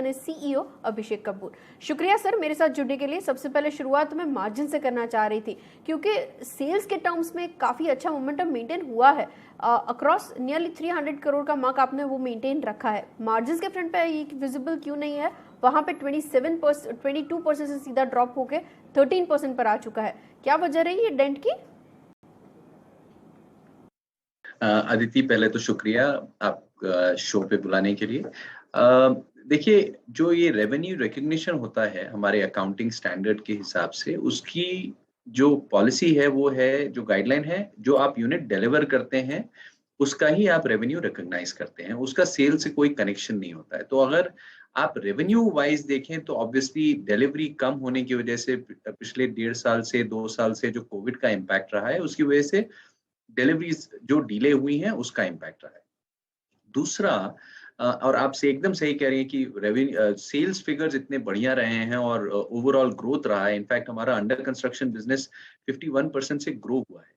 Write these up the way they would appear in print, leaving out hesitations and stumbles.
यानी CEO अभिषेक कपूर। शुक्रिया sir मेरे साथ जुड़ने के लिए। सबसे पहले शुरुआत मैं मार्जिन से करना चाह रही थी, क्योंकि सेल्स के टर्म्स में काफ़ी अच्छा मोमेंटम मेंटेन हुआ है। अक्रॉस नियरली 300 करोड़ का मार्क आपने वो मेंटेन रखा है। मार्जिन के फ्रंट पे ये विजिबल क्यों नहीं है? वहाँ पे 22% से सीधा ड्रॉप होके 13% पर आ चुका है। क्या वजह रही है डेंट की? अदिति, पहले तो शुक्रिया आप शो पे बुलाने के लिए। देखिए, जो ये रेवेन्यू रिकग्निशन होता है हमारे अकाउंटिंग स्टैंडर्ड के हिसाब से, उसकी जो पॉलिसी है वो है, जो गाइडलाइन है, जो आप यूनिट डिलीवर करते हैं उसका ही आप रेवेन्यू रिकॉग्नाइज करते हैं, उसका सेल से कोई कनेक्शन नहीं होता है। तो अगर आप रेवेन्यू वाइज देखें तो ऑब्वियसली डिलीवरी कम होने की वजह से पिछले 1.5 साल से 2 साल से जो कोविड का इम्पैक्ट रहा है, उसकी वजह से डिलीवरीज जो डिले हुई हैं उसका इम्पैक्ट रहा है। दूसरा, और आपसे एकदम सही कह रही हैं कि सेल्स फिगर्स इतने बढ़िया रहे हैं और ओवरऑल ग्रोथ रहा है। इनफैक्ट हमारा अंडर कंस्ट्रक्शन बिजनेस 51% से ग्रो हुआ है।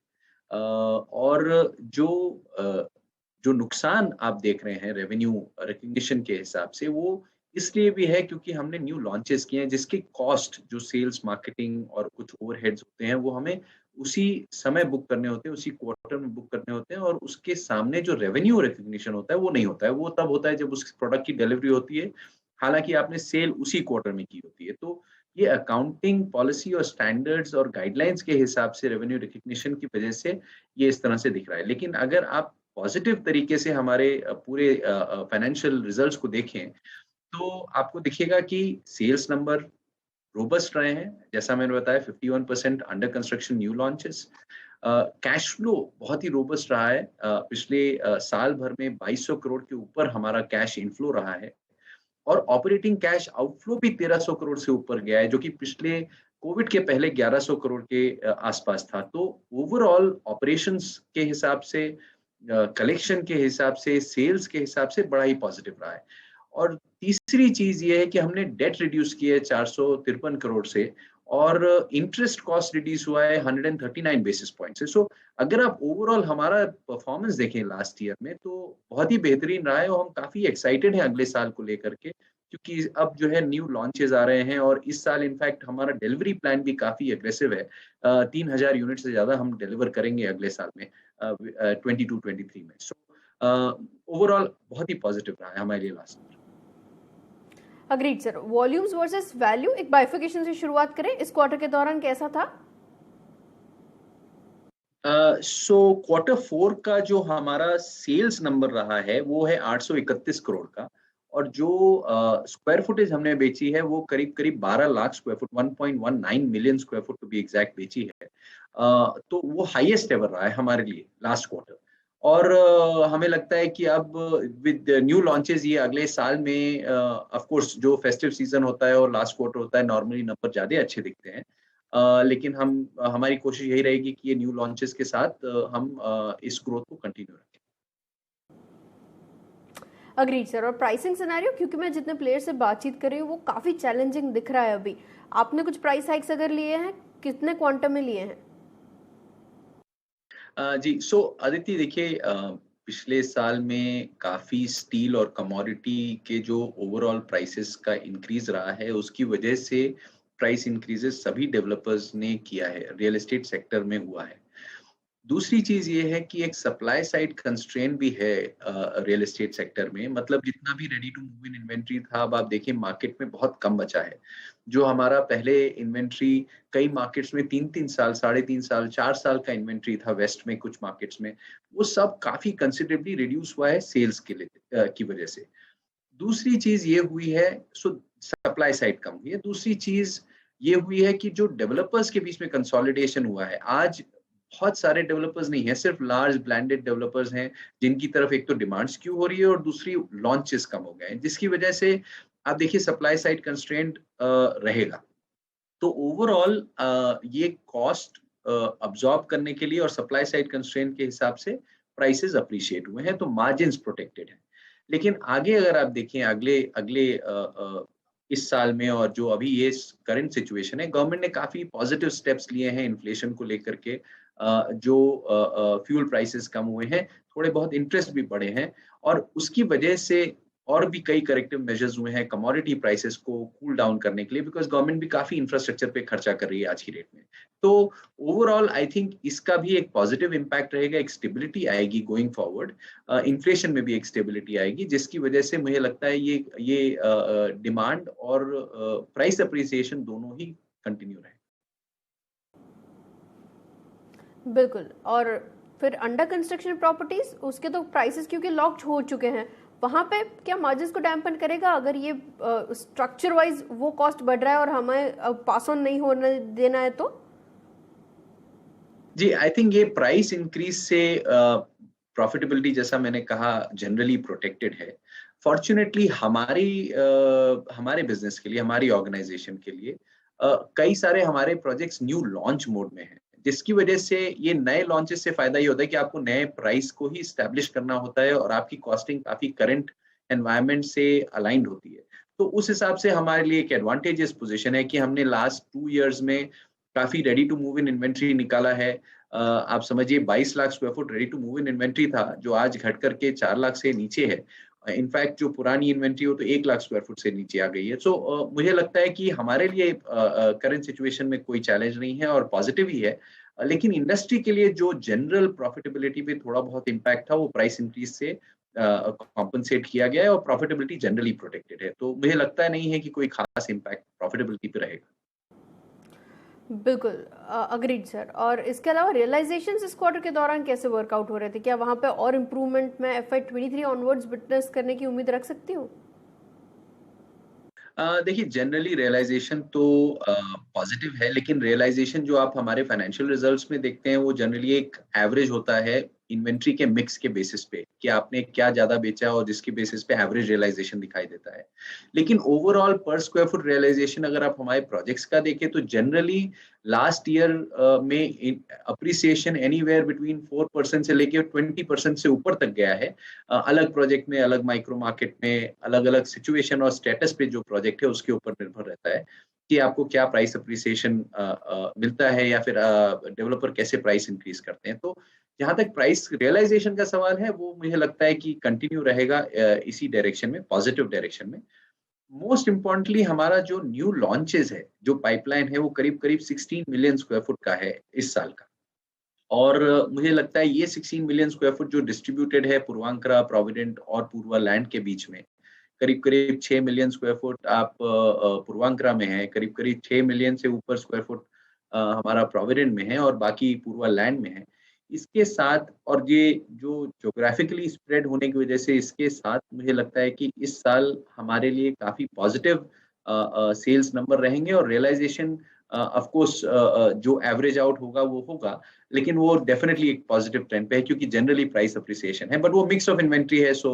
और जो नुकसान आप देख रहे हैं रेवेन्यू रिकग्निशन के हिसाब से, वो इसलिए भी है क्योंकि हमने न्यू लॉन्चेस किए हैं जिसके कॉस्ट, जो सेल्स मार्केटिंग और कुछ ओवरहेड्स होते हैं, वो हमें उसी समय बुक करने होते हैं, उसी क्वार्टर में बुक करने होते हैं, और उसके सामने जो रेवेन्यू रिकग्निशन होता है वो नहीं होता है। वो तब होता है जब उस प्रोडक्ट की डिलीवरी होती है, हालांकि आपने सेल उसी क्वार्टर में की होती है। तो ये अकाउंटिंग पॉलिसी और स्टैंडर्ड्स और गाइडलाइंस के हिसाब से रेवेन्यू रिकग्निशन की वजह से ये इस तरह से दिख रहा है। लेकिन अगर आप पॉजिटिव तरीके से हमारे पूरे फाइनेंशियल रिजल्ट्स को देखें तो आपको दिखेगा कि सेल्स नंबर रोबस्ट रहे हैं, जैसा मैंने बताया 51% under construction new launches. Cash flow बहुत ही रोबस्ट रहा है। पिछले साल भर में 2200 करोड़ के ऊपर हमारा कैश इनफ्लो रहा है, और ऑपरेटिंग कैश आउटफ्लो भी 1300 करोड़ से ऊपर गया है, जो कि पिछले कोविड के पहले 1100 करोड़ के आसपास था। तो ओवरऑल ऑपरेशंस के हिसाब से, कलेक्शन के हिसाब से, सेल्स के हिसाब से बड़ा ही पॉजिटिव रहा है। और तीसरी चीज ये है कि हमने डेट रिड्यूस की है 453 करोड़ से, और इंटरेस्ट कॉस्ट रिड्यूस हुआ है 139 बेसिस पॉइंट से। सो अगर आप ओवरऑल हमारा परफॉर्मेंस देखें लास्ट ईयर में, तो बहुत ही बेहतरीन रहा है, और हम काफी एक्साइटेड हैं अगले साल को लेकर के, क्योंकि अब जो है न्यू लॉन्चेस आ रहे हैं, और इस साल इनफैक्ट हमारा डिलीवरी प्लान भी काफी एग्रेसिव है। 3000 यूनिट से ज्यादा हम डिलीवर करेंगे अगले साल में, 22-23 में। सो ओवरऑल बहुत ही पॉजिटिव रहा है हमारे लिए last year. Agreed sir. Volumes versus value, एक बाइफिकेशन से शुरुआत करें। इस क्वार्टर के दौरान कैसा था? क्वार्टर 4 का जो हमारा सेल्स नंबर रहा है वो है 831 करोड़ का, और जो स्क्वायर फुटेज हमने बेची है वो करीब करीब 12 lakh square foot, 1.19 million square foot to be exact बेची है। तो वो हाईएस्ट एवर रहा है हमारे लिए लास्ट क्वार्टर। और हमें लगता है कि अब विद न्यू लॉन्चेस ये अगले साल में, ऑफ कोर्स जो फेस्टिव सीजन होता है और लास्ट क्वार्टर होता है, नॉर्मली नंबर ज्यादा अच्छे दिखते हैं। लेकिन हमारी कोशिश यही रहेगी कि ये न्यू लॉन्चेस के साथ हम इस ग्रोथ को कंटिन्यू रखें। Agreed sir. और प्राइसिंग सिनेरियो, क्योंकि मैं जितने प्लेयर से बातचीत कर रही हूँ वो काफी चैलेंजिंग दिख रहा है अभी। आपने कुछ प्राइस हाइक्स अगर लिए हैं, कितने क्वांटम में लिए हैं? जी, सो अदिति देखिए, पिछले साल में काफी स्टील और कमोडिटी के जो ओवरऑल प्राइसेस का इंक्रीज रहा है, उसकी वजह से प्राइस इंक्रीजेस सभी डेवलपर्स ने किया है, रियल एस्टेट सेक्टर में हुआ है। दूसरी चीज ये है कि एक सप्लाई साइड कंस्ट्रेंट भी है रियल एस्टेट सेक्टर में। मतलब जितना भी ready to move in inventory था, अब आप देखिए मार्केट में बहुत कम बचा है। जो हमारा पहले इन्वेंट्री कई मार्केट्स में 3-3 साल, 3.5 साल, 4 साल का इन्वेंट्री था, वेस्ट में कुछ मार्केट्स में, वो सब काफी कंसिडरेबली रिड्यूस हुआ है सेल्स के लिए की वजह से। दूसरी चीज ये हुई है, सो सप्लाई साइड कम हुई है। दूसरी चीज ये हुई है कि जो डेवलपर्स के बीच में कंसोलिडेशन हुआ है, आज बहुत सारे डेवलपर्स नहीं है, सिर्फ लार्ज ब्लैंडेड डेवलपर्स हैं, जिनकी तरफ एक तो डिमांड स्क्यू हो रही है और दूसरी लॉन्चेस कम हो गए हैं, जिसकी वजह से आप देखिए सप्लाई साइड कंस्ट्रेंट रहेगा। तो ओवरऑल ये कॉस्ट अब्सॉर्ब करने के लिए और सप्लाई साइड कंस्ट्रेंट के हिसाब से प्राइसेस अप्रिशिएट हुए हैं, तो मार्जिन्स प्रोटेक्टेड हैं। लेकिन आगे अगर आप देखें, अगले अगले इस साल में, और जो अभी ये करंट सिचुएशन है, गवर्नमेंट ने काफी पॉजिटिव स्टेप्स लिए हैं इन्फ्लेशन को लेकर के। जो फ्यूल प्राइसेस कम हुए हैं, थोड़े बहुत इंटरेस्ट भी बढ़े हैं, और उसकी वजह से और भी कई करेक्टिव मेजर्स हुए हैं कमोडिटी प्राइसेस को कूल डाउन करने के लिए, बिकॉज गवर्नमेंट भी काफी इंफ्रास्ट्रक्चर पे खर्चा कर रही है आज की डेट में। तो ओवरऑल आई थिंक इसका भी एक पॉजिटिव इम्पैक्ट रहेगा, एक स्टेबिलिटी आएगी गोइंग फॉरवर्ड, इन्फ्लेशन में भी एक स्टेबिलिटी आएगी, जिसकी वजह से मुझे लगता है ये डिमांड और प्राइस अप्रिसिएशन दोनों ही कंटिन्यू रहे। बिल्कुल। और फिर अंडर कंस्ट्रक्शन प्रॉपर्टीज, उसके तो प्राइसेस क्योंकि लॉक हो चुके हैं, वहां पे क्या मार्जिन्स को डैम्पन करेगा अगर ये स्ट्रक्चर वाइज वो कॉस्ट बढ़ रहा है और हमें पास ऑन नहीं होने देना है तो? जी, आई थिंक ये प्राइस इंक्रीज से प्रॉफिटेबिलिटी जैसा मैंने कहा जनरली प्रोटेक्टेड है। फॉर्चुनेटली हमारे बिजनेस के लिए, हमारी ऑर्गेनाइजेशन के लिए कई सारे हमारे प्रोजेक्ट्स न्यू लॉन्च मोड में हैं, जिसकी वजह से ये नए लॉन्चेस से फायदा ये होता है कि आपको नए प्राइस को ही स्टैब्लिश करना होता है और आपकी कॉस्टिंग काफी करंट एनवायरनमेंट से अलाइंड होती है। तो उस हिसाब से हमारे लिए एक एडवांटेजियस पोजीशन है कि हमने लास्ट 2 इयर्स में काफी ready to move in inventory निकाला है। आप समझिए 22 lakh square foot ready to move in inventory था, जो आज घट करके 4 लाख से नीचे है। इनफैक्ट जो पुरानी इन्वेंट्री हो तो 1 लाख स्क्वायर फुट से नीचे आ गई है। सो मुझे लगता है कि हमारे लिए करंट सिचुएशन में कोई चैलेंज नहीं है और पॉजिटिव ही है। लेकिन इंडस्ट्री के लिए जो जनरल प्रॉफिटेबिलिटी पे थोड़ा बहुत इम्पैक्ट था, वो प्राइस इंक्रीज से कॉम्पनसेट किया गया है और प्रॉफिटेबिलिटी जनरली प्रोटेक्टेड है। तो मुझे लगता नहीं है कि कोई खास इम्पैक्ट प्रॉफिटेबिलिटी पे रहेगा। बिल्कुल, अग्रीड सर। और इसके अलावा रियलाइजेशंस इस क्वार्टर के दौरान कैसे वर्कआउट हो रहे थे? क्या वहां पे और इम्प्रूवमेंट में FY23 ऑनवर्ड्स विटनेस करने की उम्मीद रख सकती हूँ? देखिए जनरली रियलाइजेशन तो पॉजिटिव है, लेकिन रियलाइजेशन जो आप हमारे फाइनेंशियल रिजल्ट्स में देखते हैं वो जनरली एक एवरेज होता है इन्वेंट्री के मिक्स के बेसिस पे, कि आपने क्या ज्यादा बेचा और जिसके बेसिस पे एवरेज रियलाइजेशन दिखाई देता है। लेकिन ओवरऑल पर स्क्वायर फुट रियलाइजेशन अगर आप हमारे प्रोजेक्ट्स का देखें तो जनरली लास्ट ईयर में अप्रिसिएशन एनीवेयर बिटवीन 4% से लेके 20% से ऊपर तक गया है। अलग प्रोजेक्ट में, अलग माइक्रो मार्केट में, अलग अलग सिचुएशन और स्टेटस पे जो प्रोजेक्ट है उसके ऊपर निर्भर रहता है कि आपको क्या प्राइस अप्रिसिएशन मिलता है या फिर डेवलपर कैसे प्राइस इंक्रीज करते हैं। तो जहां तक प्राइस रियलाइजेशन का सवाल है, वो मुझे लगता है कि कंटिन्यू रहेगा इसी डायरेक्शन में, पॉजिटिव डायरेक्शन में। मोस्ट इम्पोर्टेंटली हमारा जो न्यू लॉन्चेस है, जो पाइपलाइन है, वो करीब करीब 16 मिलियन स्क्वायर फुट का है इस साल का। और मुझे लगता है ये 16 मिलियन स्क्वायर फुट जो डिस्ट्रीब्यूटेड है पूर्वांकरा, प्रोविडेंट और पूर्वा लैंड के बीच में, करीब करीब 6 मिलियन स्क्वायर फुट आप पूर्वांकरा में है, करीब करीब 6 मिलियन से ऊपर स्क्वायर फुट हमारा प्रोविडेंट में है और बाकी पूर्वा लैंड में है। इसके साथ और ये जो ज्योग्राफिकली स्प्रेड होने की वजह से, इसके साथ मुझे लगता है कि इस साल हमारे लिए काफी पॉजिटिव सेल्स नंबर रहेंगे और रियलाइजेशन ऑफ कोर्स जो एवरेज आउट होगा वो होगा, लेकिन वो डेफिनेटली एक पॉजिटिव ट्रेंड पे है क्योंकि जनरली प्राइस अप्रिसिएशन है, बट वो मिक्स ऑफ इन्वेंट्री है। सो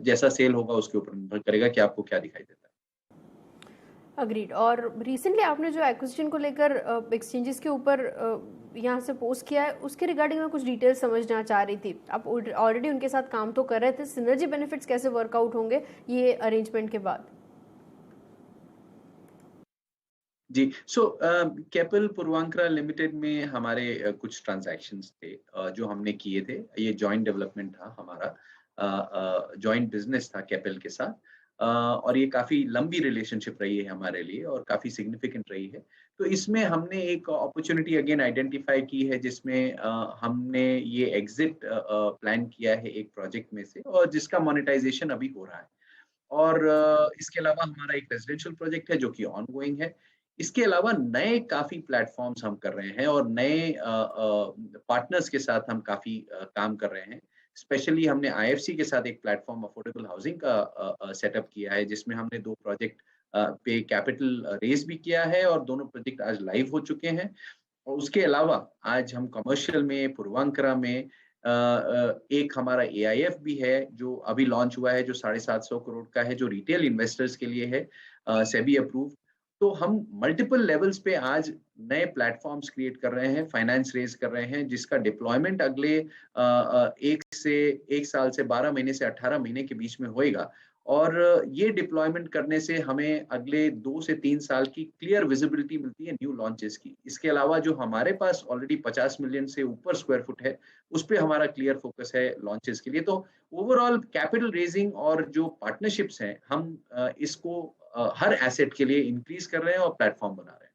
जैसा सेल होगा उसके ऊपर निर्भर करेगा कि आपको क्या दिखाई देता है। अग्रीड। और रिसेंटली आपने जो एक्विजिशन को लेकर एक्सचेंजेस के ऊपर यहाँ से पोस्ट किया है, उसके रिगार्डिंग मैं कुछ डिटेल्स समझना चाह रही थी। आप ऑलरेडी उनके साथ काम तो कर रहे थे, सिनर्जी बेनिफिट्स कैसे वर्कआउट होंगे ये अरेंजमेंट के बाद? जी, सो कैपिल पूर्वांकरा लिमिटेड में हमारे कुछ ट्रांजैक्शंस थे जो हमने किए थे। ये जॉइंट डेवलपमेंट था हमारा, जॉइंट बिजनेस था कैपिल के साथ। और ये काफी लंबी रिलेशनशिप रही है हमारे लिए और काफी सिग्निफिकेंट रही है। तो इसमें हमने एक अपॉर्चुनिटी अगेन आइडेंटिफाई की है, जिसमें हमने ये एग्जिट प्लान किया है एक प्रोजेक्ट में से, और जिसका मोनेटाइजेशन अभी हो रहा है। और इसके अलावा हमारा एक रेजिडेंशियल प्रोजेक्ट है जो कि ऑनगोइंग है। इसके अलावा नए काफ़ी प्लेटफ़ॉर्म्स हम कर रहे हैं और नए पार्टनर्स के साथ हम काफ़ी काम कर रहे हैं। स्पेशली हमने आईएफसी के साथ एक प्लेटफ़ॉर्म अफोर्डेबल हाउसिंग का सेटअप किया है, जिसमें हमने 2 प्रोजेक्ट पे कैपिटल रेज़ भी किया है और दोनों प्रोजेक्ट आज लाइव हो चुके हैं। और उसके अलावा आज हम कमर्शियल में पूर्वांकरा में एक हमारा एआईएफ भी है जो अभी लॉन्च हुआ है, जो 750 करोड़ का है, जो रिटेल इन्वेस्टर्स के लिए है, सेबी अप्रूव्ड। तो हम मल्टीपल लेवल्स पे आज नए प्लेटफॉर्म्स क्रिएट कर रहे हैं, फाइनेंस रेज कर रहे हैं, जिसका डिप्लॉयमेंट अगले 1 साल से 12 महीने से 18 महीने के बीच में होएगा। और ये डिप्लॉयमेंट करने से हमें अगले 2 से 3 साल की क्लियर विजिबिलिटी मिलती है न्यू लॉन्चेस की। इसके अलावा जो हमारे पास ऑलरेडी 50 मिलियन से ऊपर स्क्वायर फुट है, उस पे हमारा क्लियर फोकस है लॉन्चेस के लिए। तो ओवरऑल कैपिटल रेजिंग और जो पार्टनरशिप्स हैं, हम इसको हर एसेट के लिए इंक्रीज कर रहे हैं और प्लेटफॉर्म बना रहे हैं।